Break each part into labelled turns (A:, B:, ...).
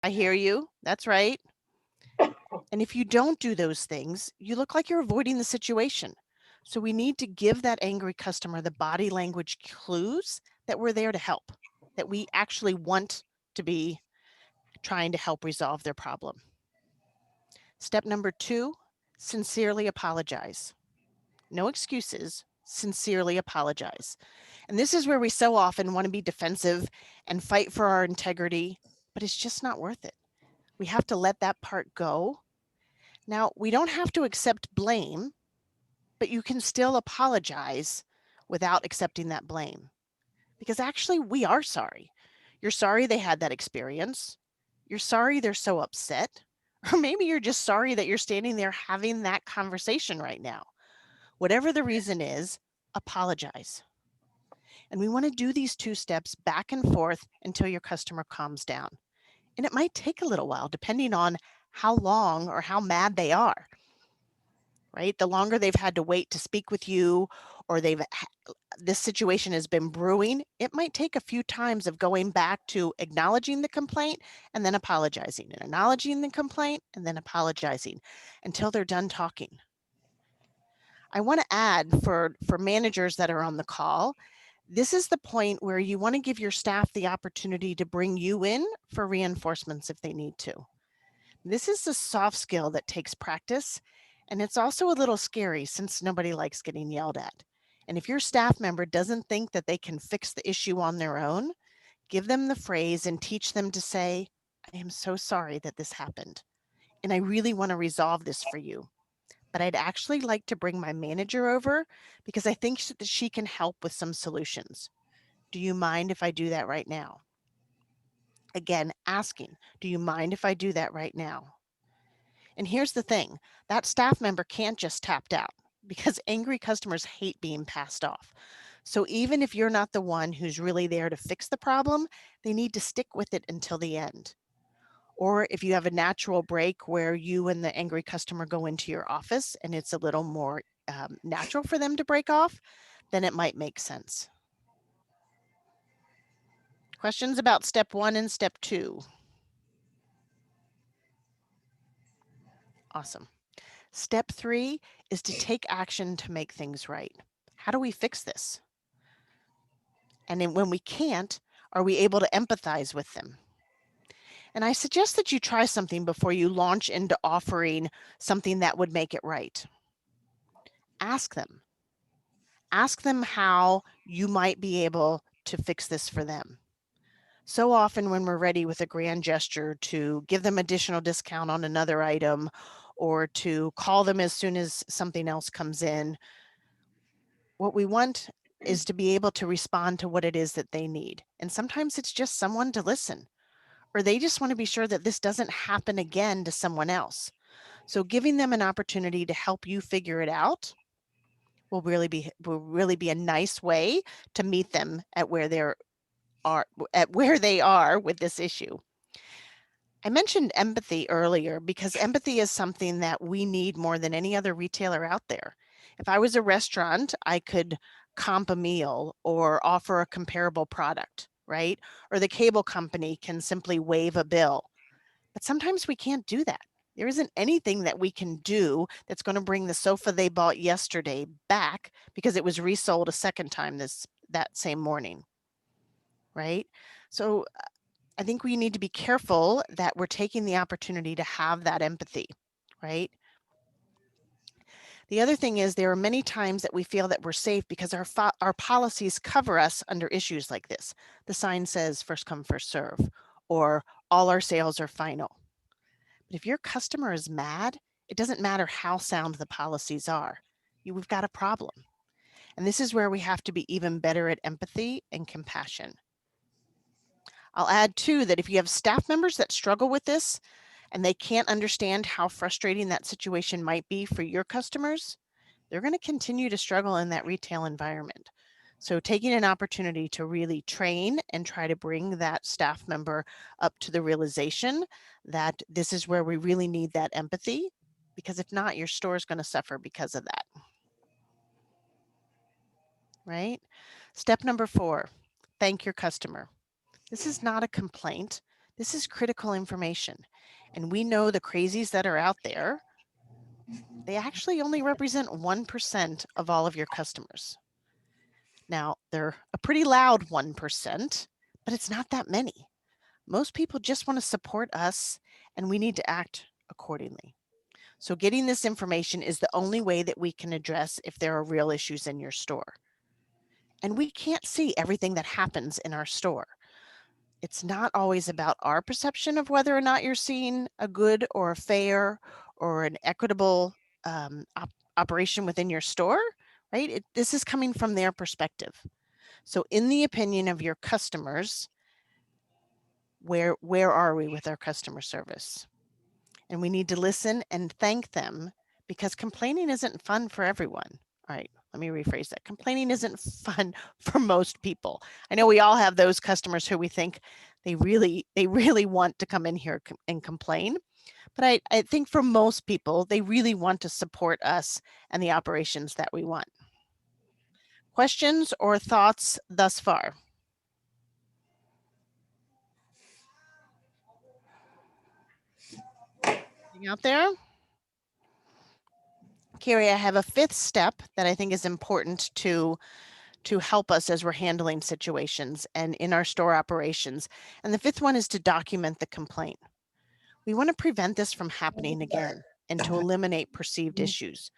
A: I hear you. That's right. And if you don't do those things, you look like you're avoiding the situation. So we need to give that angry customer the body language clues that we're there to help, that we actually want to be trying to help resolve their problem. Step number 2, sincerely apologize. No excuses, sincerely apologize. And this is where we so often want to be defensive and fight for our integrity, but it's just not worth it. We have to let that part go. Now, we don't have to accept blame, but you can still apologize without accepting that blame. Because actually, we are sorry. You're sorry they had that experience. You're sorry they're so upset. Or maybe you're just sorry that you're standing there having that conversation right now. Whatever the reason is, apologize. And we want to do these 2 steps back and forth until your customer calms down. And it might take a little while depending on how long or how mad they are, right? The longer they've had to wait to speak with you or this situation has been brewing, it might take a few times of going back to acknowledging the complaint and then apologizing and acknowledging the complaint and then apologizing until they're done talking. I want to add for managers that are on the call, this is the point where you want to give your staff the opportunity to bring you in for reinforcements if they need to. This is a soft skill that takes practice, and it's also a little scary since nobody likes getting yelled at. And if your staff member doesn't think that they can fix the issue on their own, give them the phrase and teach them to say, I am so sorry that this happened, and I really want to resolve this for you. But I'd actually like to bring my manager over because I think that she can help with some solutions. Do you mind if I do that right now? Again, asking, do you mind if I do that right now? And here's the thing, that staff member can't just tap out because angry customers hate being passed off. So even if you're not the one who's really there to fix the problem, they need to stick with it until the end. Or if you have a natural break where you and the angry customer go into your office and it's a little more natural for them to break off, then it might make sense. Questions about step 1 and step 2? Awesome. Step 3 is to take action to make things right. How do we fix this? And then when we can't, are we able to empathize with them? And I suggest that you try something before you launch into offering something that would make it right. Ask them. Ask them how you might be able to fix this for them. So often when we're ready with a grand gesture to give them additional discount on another item or to call them as soon as something else comes in, what we want is to be able to respond to what it is that they need. And sometimes it's just someone to listen, or they just want to be sure that this doesn't happen again to someone else. So giving them an opportunity to help you figure it out will really be a nice way to meet them at where they are with this issue. I mentioned empathy earlier because empathy is something that we need more than any other retailer out there. If I was a restaurant, I could comp a meal or offer a comparable product, right? Or the cable company can simply waive a bill. But sometimes we can't do that. There isn't anything that we can do that's going to bring the sofa they bought yesterday back because it was resold a second time that same morning, right? So I think we need to be careful that we're taking the opportunity to have that empathy, right? The other thing is there are many times that we feel that we're safe because our policies cover us under issues like this. The sign says first come, first serve, or all our sales are final. But if your customer is mad, it doesn't matter how sound the policies are. We've got a problem. And this is where we have to be even better at empathy and compassion. I'll add too that if you have staff members that struggle with this and they can't understand how frustrating that situation might be for your customers, they're going to continue to struggle in that retail environment. So taking an opportunity to really train and try to bring that staff member up to the realization that this is where we really need that empathy, because if not, your store is going to suffer because of that, right? Step number 4, thank your customer. This is not a complaint. This is critical information. And we know the crazies that are out there, they actually only represent 1% of all of your customers. Now, they're a pretty loud 1%, but it's not that many. Most people just want to support us, and we need to act accordingly. So getting this information is the only way that we can address if there are real issues in your store. And we can't see everything that happens in our store. It's not always about our perception of whether or not you're seeing a good or a fair or an equitable operation within your store, right? This is coming from their perspective. So in the opinion of your customers, where are we with our customer service? And we need to listen and thank them, because complaining isn't fun for everyone. All right, let me rephrase that. Complaining isn't fun for most people. I know we all have those customers who we think they really want to come in here and complain. But I think for most people, they really want to support us and the operations that we want. Questions or thoughts thus far? Anything out there? Carrie, I have a fifth step that I think is important to help us as we're handling situations and in our store operations. And the fifth one is to document the complaint. We want to prevent this from happening again and to eliminate perceived issues.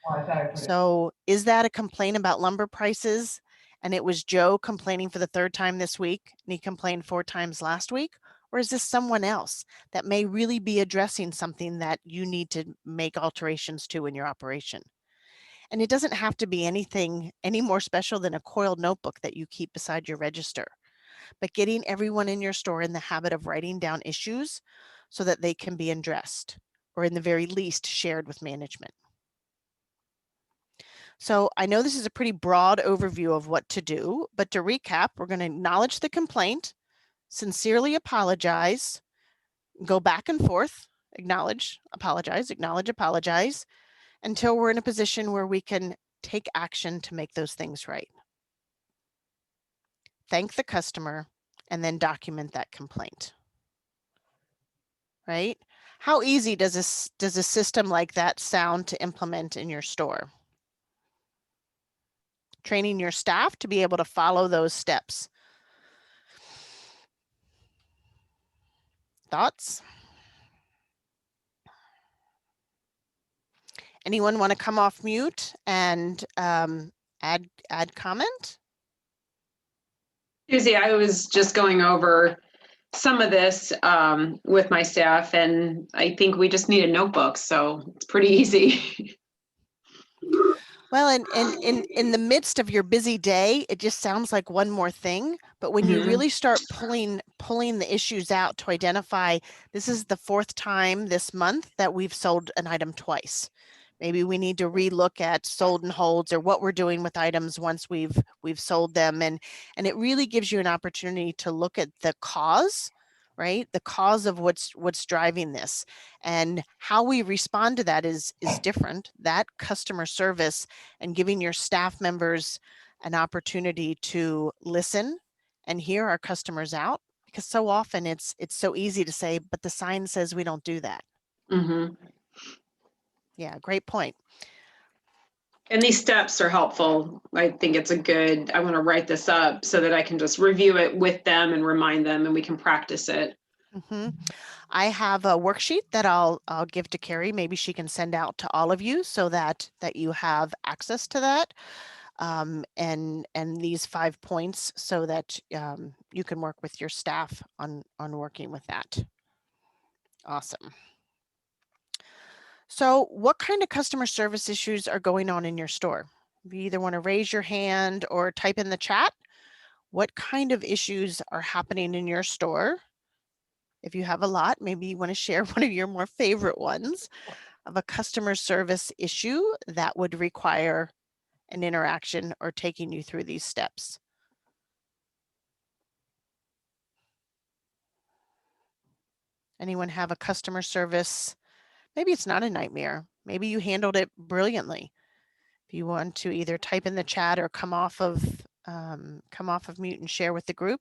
A: So is that a complaint about lumber prices, and it was Joe complaining for the third time this week, and he complained 4 times last week? Or is this someone else that may really be addressing something that you need to make alterations to in your operation? And it doesn't have to be anything any more special than a coiled notebook that you keep beside your register, but getting everyone in your store in the habit of writing down issues so that they can be addressed, or in the very least shared with management. So I know this is a pretty broad overview of what to do, but to recap, we're going to acknowledge the complaint, sincerely apologize, go back and forth, acknowledge, apologize, until we're in a position where we can take action to make those things right. Thank the customer, and then document that complaint. Right? How easy does a system like that sound to implement in your store? Training your staff to be able to follow those steps. Thoughts? Anyone want to come off mute and add comment?
B: Susie, I was just going over some of this with my staff, and I think we just need a notebook, so it's pretty easy.
A: Well, and in the midst of your busy day, it just sounds like one more thing. But when you really start pulling the issues out to identify, this is the 4th time this month that we've sold an item twice. Maybe we need to relook at sold and holds, or what we're doing with items once we've sold them. And it really gives you an opportunity to look at the cause, right? The cause of what's driving this, and how we respond to that is different. That customer service and giving your staff members an opportunity to listen and hear our customers out, because so often it's so easy to say, but the sign says we don't do that. Yeah, great point.
B: And these steps are helpful. I think it's I want to write this up so that I can just review it with them and remind them, and we can practice it.
A: I have a worksheet that I'll give to Carrie. Maybe she can send out to all of you so that you have access to that. And these 5 points so that you can work with your staff on working with that. Awesome. So what kind of customer service issues are going on in your store? You either want to raise your hand or type in the chat. What kind of issues are happening in your store? If you have a lot, maybe you want to share one of your more favorite ones of a customer service issue that would require an interaction or taking you through these steps. Anyone have a customer service? Maybe it's not a nightmare. Maybe you handled it brilliantly. If you want to either type in the chat or come off of mute and share with the group.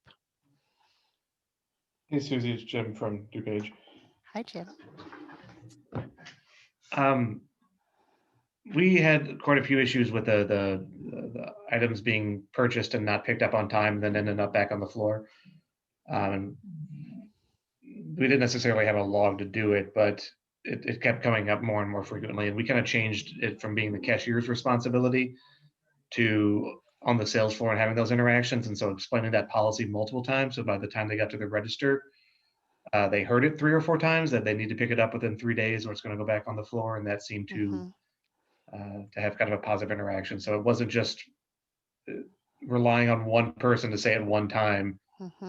C: Hey, Susie, it's Jim from DuPage.
A: Hi, Jim.
D: We had quite a few issues with the items being purchased and not picked up on time, and then ended up back on the floor. We didn't necessarily have a log to do it, but it kept coming up more and more frequently. And we kind of changed it from being the cashier's responsibility to on the sales floor and having those interactions. And so explaining that policy multiple times. So by the time they got to the register, they heard it 3 or 4 times that they need to pick it up within 3 days or it's going to go back on the floor. And that seemed to have kind of a positive interaction. So it wasn't just relying on one person to say it one time.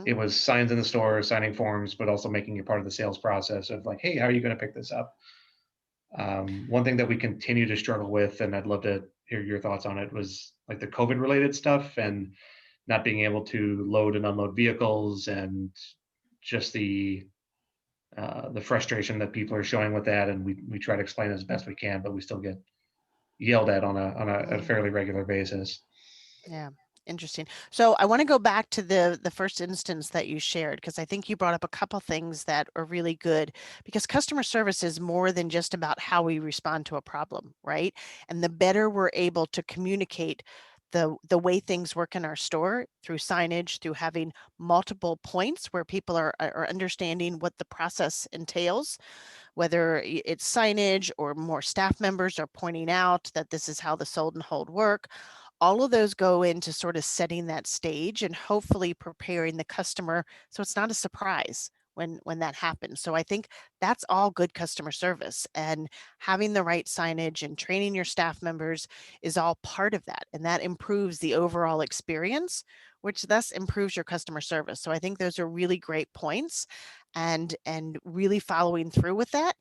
D: It was signs in the store, signing forms, but also making it part of the sales process of like, hey, how are you going to pick this up? One thing that we continue to struggle with, and I'd love to hear your thoughts on it, was like the COVID related stuff and not being able to load and unload vehicles, and just the frustration that people are showing with that. And we try to explain as best we can, but we still get yelled at on a fairly regular basis.
A: Yeah. Interesting. So I want to go back to the first instance that you shared, because I think you brought up a couple things that are really good, because customer service is more than just about how we respond to a problem, right? And the better we're able to communicate the way things work in our store through signage, through having multiple points where people are understanding what the process entails, whether it's signage or more staff members are pointing out that this is how the sold and hold work. All of those go into sort of setting that stage and hopefully preparing the customer so it's not a surprise when that happens. So I think that's all good customer service, and having the right signage and training your staff members is all part of that, and that improves the overall experience, which thus improves your customer service. So I think those are really great points, and really following through with that.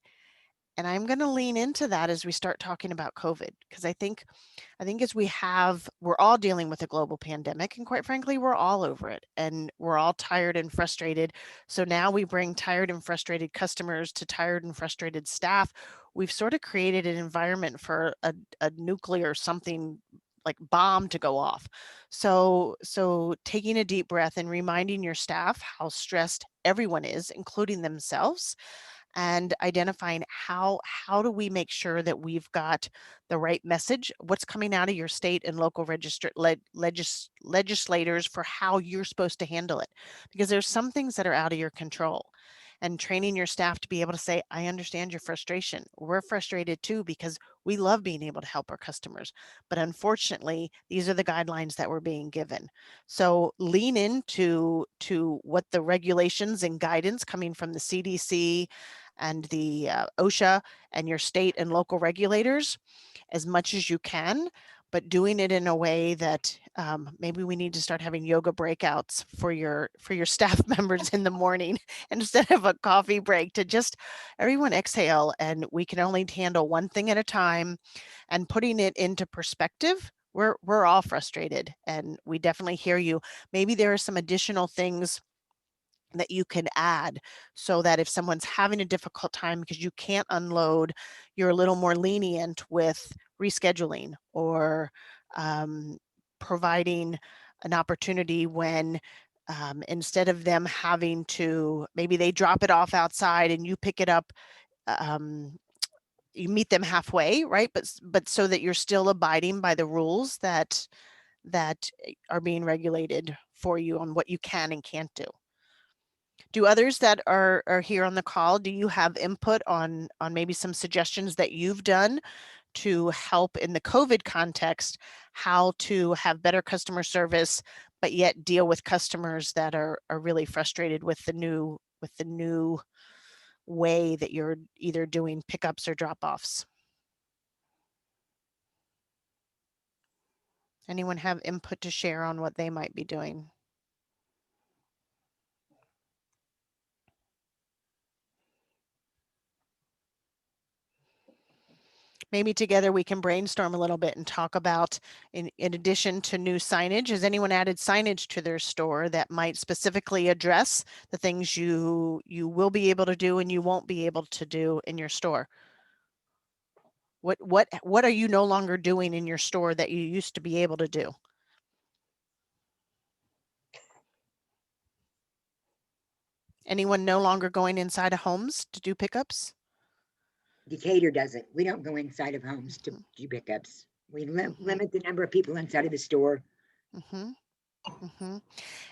A: And I'm going to lean into that as we start talking about COVID, because I think as we're all dealing with a global pandemic, and quite frankly, we're all over it and we're all tired and frustrated. So now we bring tired and frustrated customers to tired and frustrated staff. We've sort of created an environment for a nuclear something like bomb to go off. So taking a deep breath and reminding your staff how stressed everyone is, including themselves, and identifying how do we make sure that we've got the right message, what's coming out of your state and local legislators for how you're supposed to handle it, because there's some things that are out of your control, and training your staff to be able to say, I understand your frustration. We're frustrated too, because we love being able to help our customers, but unfortunately these are the guidelines that we're being given. So lean into what the regulations and guidance coming from the CDC and the OSHA and your state and local regulators as much as you can, but doing it in a way that maybe we need to start having yoga breakouts for your staff members in the morning instead of a coffee break, to just everyone exhale, and we can only handle one thing at a time. And putting it into perspective, we're all frustrated, and we definitely hear you. Maybe there are some additional things that you can add, so that if someone's having a difficult time because you can't unload, you're a little more lenient with rescheduling, or providing an opportunity when instead of them having to, maybe they drop it off outside and you pick it up, you meet them halfway, right? But so that you're still abiding by the rules that are being regulated for you on what you can and can't do. Do others that are here on the call, do you have input on maybe some suggestions that you've done to help in the COVID context, how to have better customer service, but yet deal with customers that are really frustrated with the new way that you're either doing pickups or drop-offs? Anyone have input to share on what they might be doing? Maybe together we can brainstorm a little bit and talk about, in addition to new signage, has anyone added signage to their store that might specifically address the things you will be able to do and you won't be able to do in your store? What are you no longer doing in your store that you used to be able to do? Anyone no longer going inside of homes to do pickups?
E: Decatur doesn't. We don't go inside of homes to do pickups. We limit the number of people inside of the store.
A: Mm-hmm. Mm-hmm.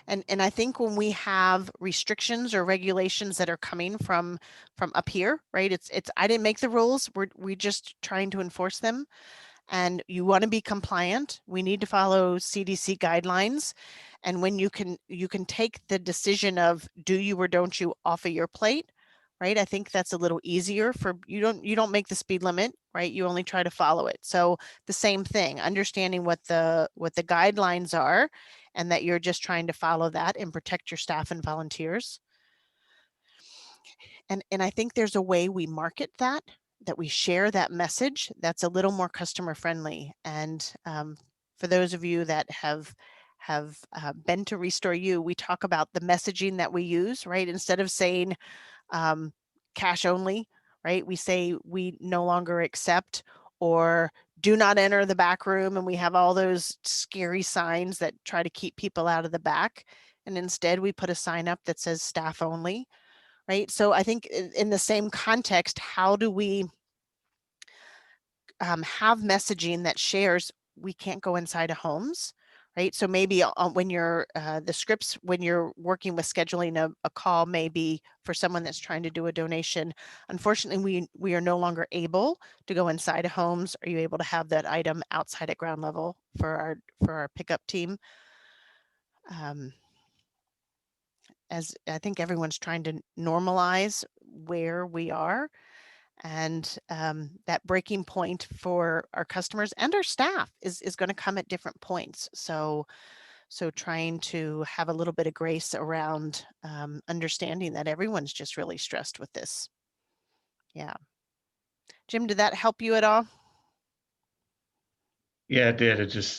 A: And I think when we have restrictions or regulations that are coming from up here, right? It's I didn't make the rules. We're just trying to enforce them. And you want to be compliant. We need to follow CDC guidelines. And when you can take the decision of do you or don't you off of your plate, right? I think that's a little easier for you don't make the speed limit, right? You only try to follow it. So the same thing, understanding what the guidelines are and that you're just trying to follow that and protect your staff and volunteers. And I think there's a way we market that we share that message that's a little more customer friendly. And for those of you that have been to Restore You, we talk about the messaging that we use, right? Instead of saying cash only, right? We say we no longer accept or do not enter the back room. And we have all those scary signs that try to keep people out of the back. And instead we put a sign up that says staff only, right? So I think in the same context, how do we have messaging that shares we can't go inside of homes, right? So maybe when you're the scripts, when you're working with scheduling a call, maybe for someone that's trying to do a donation, unfortunately, we are no longer able to go inside of homes. Are you able to have that item outside at ground level for our pickup team? As I think everyone's trying to normalize where we are, and that breaking point for our customers and our staff is going to come at different points. So trying to have a little bit of grace around understanding that everyone's just really stressed with this. Yeah. Jim, did that help you at all?
D: Yeah, it did. It's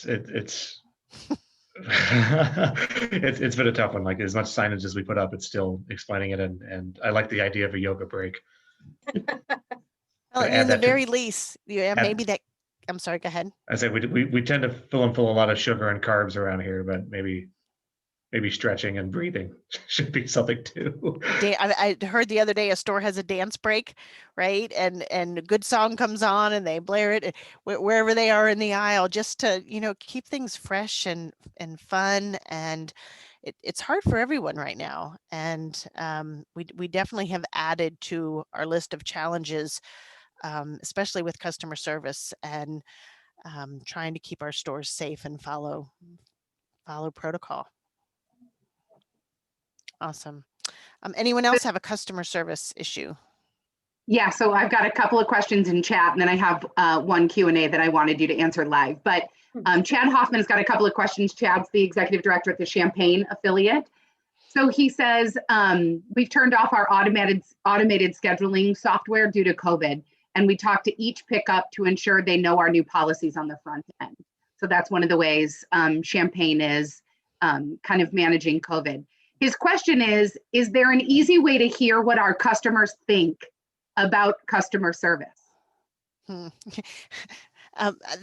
D: been a tough one. Like as much signage as we put up, it's still explaining it, and I like the idea of a yoga break.
A: Well,
D: add
A: in the
D: that to-
A: very least, yeah, maybe that. I'm sorry. Go ahead.
D: I say we tend to fill a lot of sugar and carbs around here, but maybe stretching and breathing should be something too.
A: I heard the other day a store has a dance break, right? And a good song comes on and they blare it wherever they are in the aisle, just to keep things fresh and fun. And it's hard for everyone right now. And we definitely have added to our list of challenges, especially with customer service and trying to keep our stores safe and follow protocol. Awesome. Anyone else have a customer service issue?
F: Yeah, so I've got a couple of questions in chat, and then I have one Q&A that I wanted you to answer live. But Chad Hoffman's got a couple of questions. Chad's the executive director at the Champaign affiliate. So he says, we've turned off our automated scheduling software due to COVID, and we talk to each pickup to ensure they know our new policies on the front end. So that's one of the ways Champaign is kind of managing COVID. His question is there an easy way to hear what our customers think about customer service?
A: The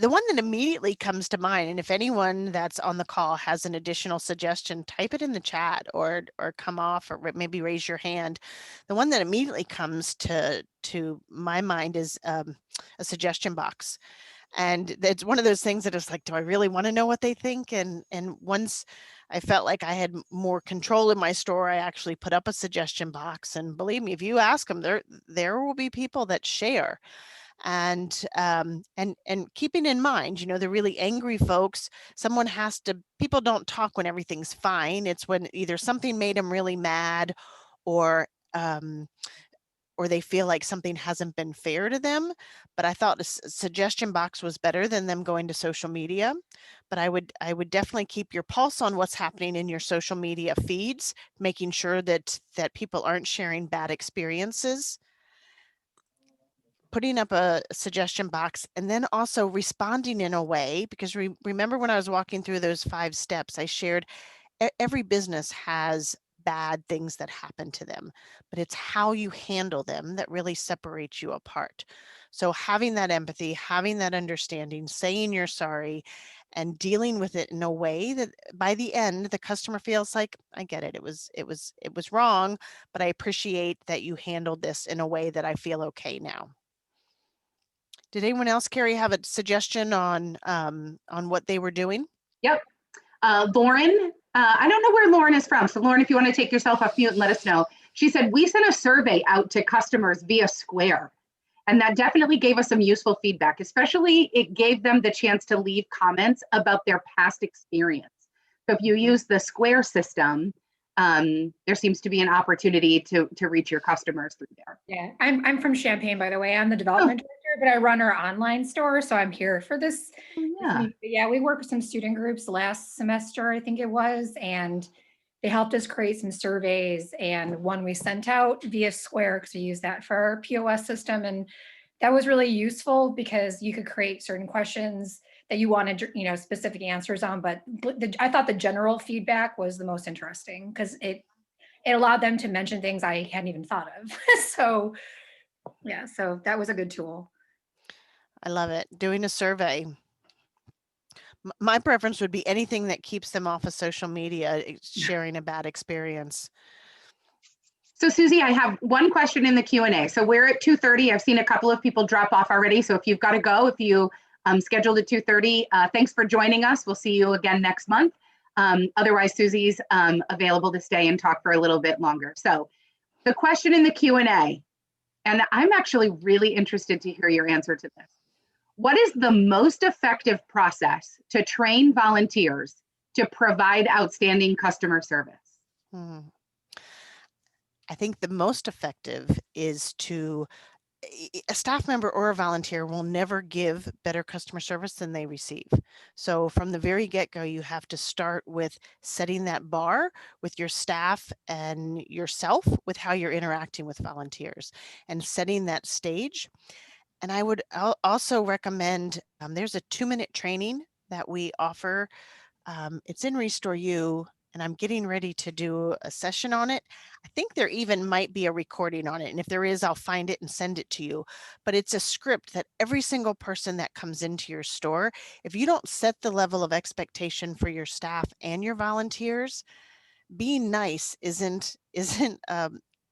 A: one that immediately comes to mind, and if anyone that's on the call has an additional suggestion, type it in the chat or come off or maybe raise your hand. The one that immediately comes to my mind is a suggestion box. And it's one of those things that is like, do I really want to know what they think? And once I felt like I had more control in my store, I actually put up a suggestion box. And believe me, if you ask them, there will be people that share. And keeping in mind, the really angry folks, people don't talk when everything's fine. It's when either something made them really mad or they feel like something hasn't been fair to them. But I thought a suggestion box was better than them going to social media. But I would definitely keep your pulse on what's happening in your social media feeds, making sure that people aren't sharing bad experiences. Putting up a suggestion box and then also responding in a way, because remember when I was walking through those 5 steps, I shared every business has bad things that happen to them, but it's how you handle them that really separates you apart. So having that empathy, having that understanding, saying you're sorry, and dealing with it in a way that by the end the customer feels like, I get it, it was wrong, but I appreciate that you handled this in a way that I feel okay now. Did anyone else, Carrie, have a suggestion on what they were doing?
F: Yep. Lauren, I don't know where Lauren is from. So Lauren, if you want to take yourself off mute and let us know. She said, we sent a survey out to customers via Square. And that definitely gave us some useful feedback, especially it gave them the chance to leave comments about their past experience. So if you use the Square system, there seems to be an opportunity to reach your customers through there.
G: Yeah, I'm from Champaign, by the way. I'm the development director, but I run our online store. So I'm here for this.
F: Yeah.
G: Yeah, we worked with some student groups last semester, I think it was, and they helped us create some surveys, and one we sent out via Square because we use that for our POS system. And that was really useful because you could create certain questions that you wanted, specific answers on. But I thought the general feedback was the most interesting because it allowed them to mention things I hadn't even thought of. So yeah, so that was a good tool.
A: I love it. Doing a survey. My preference would be anything that keeps them off of social media, sharing a bad experience.
F: So Susie, I have one question in the Q&A. So we're at 2:30. I've seen a couple of people drop off already. So if you've got to go, if you scheduled at 2:30, thanks for joining us. We'll see you again next month. Otherwise, Susie's available to stay and talk for a little bit longer. So the question in the Q&A, and I'm actually really interested to hear your answer to this. What is the most effective process to train volunteers to provide outstanding customer service?
A: I think the most effective is a staff member or a volunteer will never give better customer service than they receive. So from the very get-go, you have to start with setting that bar with your staff and yourself with how you're interacting with volunteers and setting that stage. And I would also recommend, there's a 2-minute training that we offer. It's in Restore You, and I'm getting ready to do a session on it. I think there even might be a recording on it. And if there is, I'll find it and send it to you. But it's a script that every single person that comes into your store, if you don't set the level of expectation for your staff and your volunteers, being nice isn't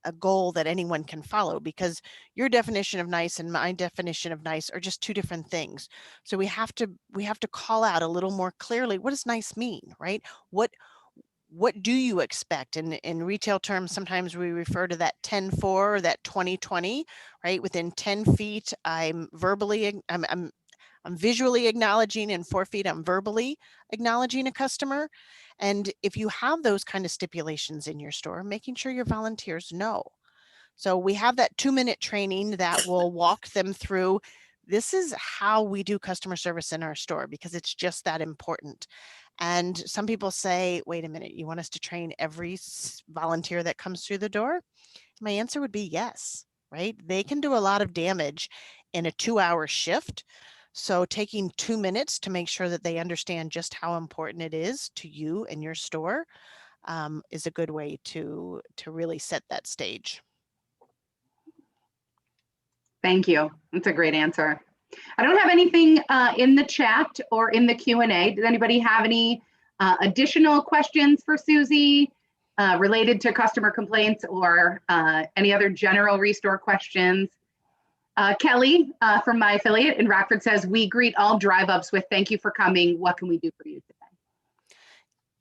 A: a goal that anyone can follow, because your definition of nice and my definition of nice are just two different things. So we have to call out a little more clearly, what does nice mean, right? What do you expect? And in retail terms, sometimes we refer to that 10-4 or that 20-20, right? Within 10 feet, I'm visually acknowledging, and 4 feet, I'm verbally acknowledging a customer. And if you have those kind of stipulations in your store, making sure your volunteers know. So we have that 2-minute training that will walk them through, this is how we do customer service in our store, because it's just that important. And some people say, wait a minute, you want us to train every volunteer that comes through the door? My answer would be yes, right? They can do a lot of damage in a 2-hour shift. So taking 2 minutes to make sure that they understand just how important it is to you and your store is a good way to really set that stage.
F: Thank you. That's a great answer. I don't have anything in the chat or in the Q&A. Does anybody have any additional questions for Susie related to customer complaints or any other general Restore questions? Kelly from my affiliate in Rockford says, we greet all drive-ups with thank you for coming. What can we do for you today?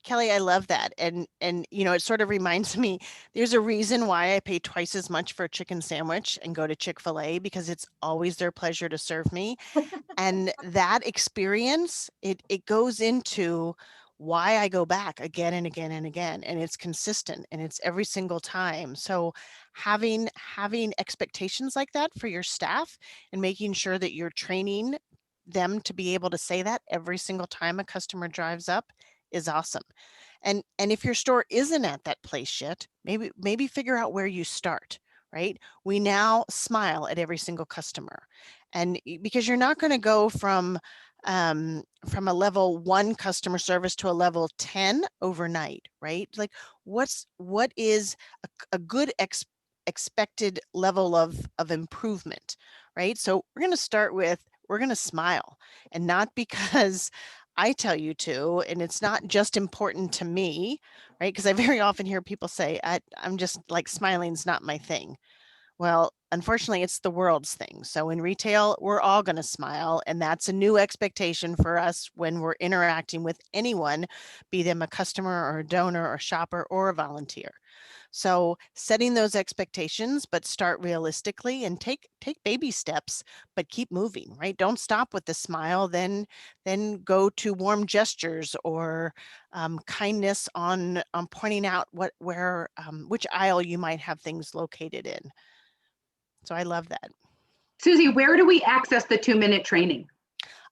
A: Kelly, I love that. And it sort of reminds me, there's a reason why I pay twice as much for a chicken sandwich and go to Chick-fil-A, because it's always their pleasure to serve me. And that experience, it goes into why I go back again and again and again, and it's consistent and it's every single time. So having expectations like that for your staff and making sure that you're training them to be able to say that every single time a customer drives up is awesome. And if your store isn't at that place yet, maybe figure out where you start, right? We now smile at every single customer, and because you're not going to go from a level 1 customer service to a level 10 overnight, right? Like what is a good expected level of improvement, right? So we're going to start with, we're going to smile, and not because I tell you to, and it's not just important to me, right? Because I very often hear people say, I'm just like smiling's not my thing. Well, unfortunately, it's the world's thing. So in retail, we're all going to smile. And that's a new expectation for us when we're interacting with anyone, be them a customer or a donor or shopper or a volunteer. So setting those expectations, but start realistically and take baby steps, but keep moving, right? Don't stop with the smile, then go to warm gestures or kindness on pointing out which aisle you might have things located in. So I love that.
F: Susie, where do we access the 2-minute training?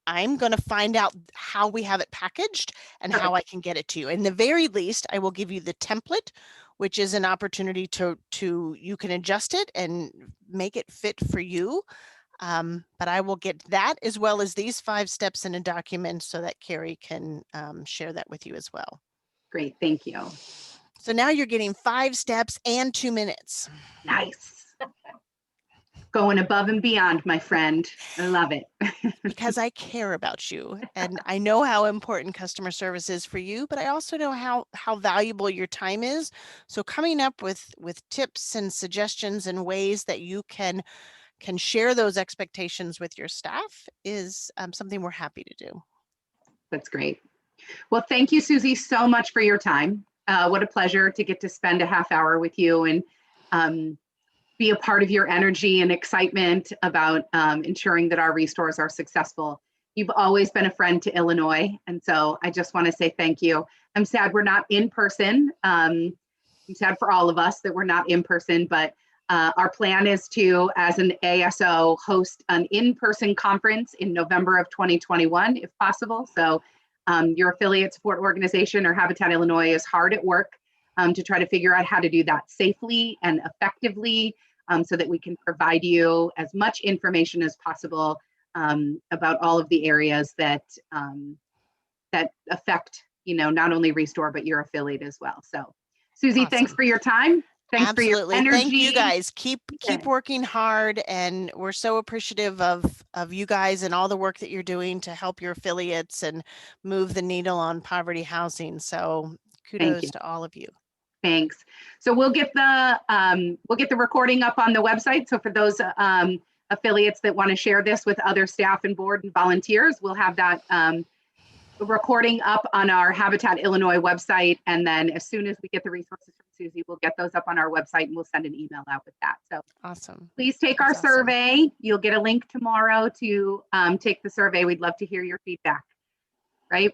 A: I'm going to find out how we have it packaged and how I can get it to you. In the very least, I will give you the template, which is an opportunity to you can adjust it and make it fit for you. But I will get that as well as these 5 steps in a document so that Carrie can share that with you as well.
F: Great, thank you.
A: So now you're getting 5 steps and 2 minutes.
F: Nice. Going above and beyond, my friend. I love it.
A: Because I care about you and I know how important customer service is for you, but I also know how valuable your time is. So coming up with tips and suggestions and ways that you can share those expectations with your staff is something we're happy to do.
F: That's great. Well, thank you, Susie, so much for your time. What a pleasure to get to spend a half hour with you and be a part of your energy and excitement about ensuring that our restores are successful. You've always been a friend to Illinois. And so I just want to say thank you. I'm sad we're not in person. I'm sad for all of us that we're not in person, but our plan is to, as an ASO, host an in-person conference in November of 2021, if possible. So your affiliate support organization or Habitat Illinois is hard at work to try to figure out how to do that safely and effectively so that we can provide you as much information as possible about all of the areas that that affect, not only Restore, but your affiliate as well. So Susie,
A: Awesome.
F: Thanks for your time. Thanks
A: Absolutely.
F: for your energy.
A: Thank you guys. Keep
F: Yeah.
A: working hard, and we're so appreciative of you guys and all the work that you're doing to help your affiliates and move the needle on poverty housing. So kudos
F: you.
A: to all of you.
F: Thanks. So we'll get the recording up on the website. So for those affiliates that want to share this with other staff and board and volunteers, we'll have that recording up on our Habitat Illinois website. And then as soon as we get the resources from Susie, we'll get those up on our website and we'll send an email out with that. So
A: Awesome.
F: please take our
A: That's awesome.
F: survey. You'll get a link tomorrow to take the survey. We'd love to hear your feedback, right?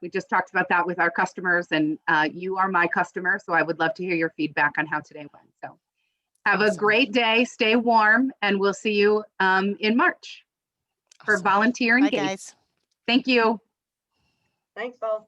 F: We just talked about that with our customers, and you are my customer, so I would love to hear your feedback on how today went. So have a
A: Awesome.
F: great day, stay warm, and we'll see you in March for
A: Awesome.
F: volunteer
A: Bye,
F: engagement.
A: guys.
F: Thank you.
H: Thanks, both.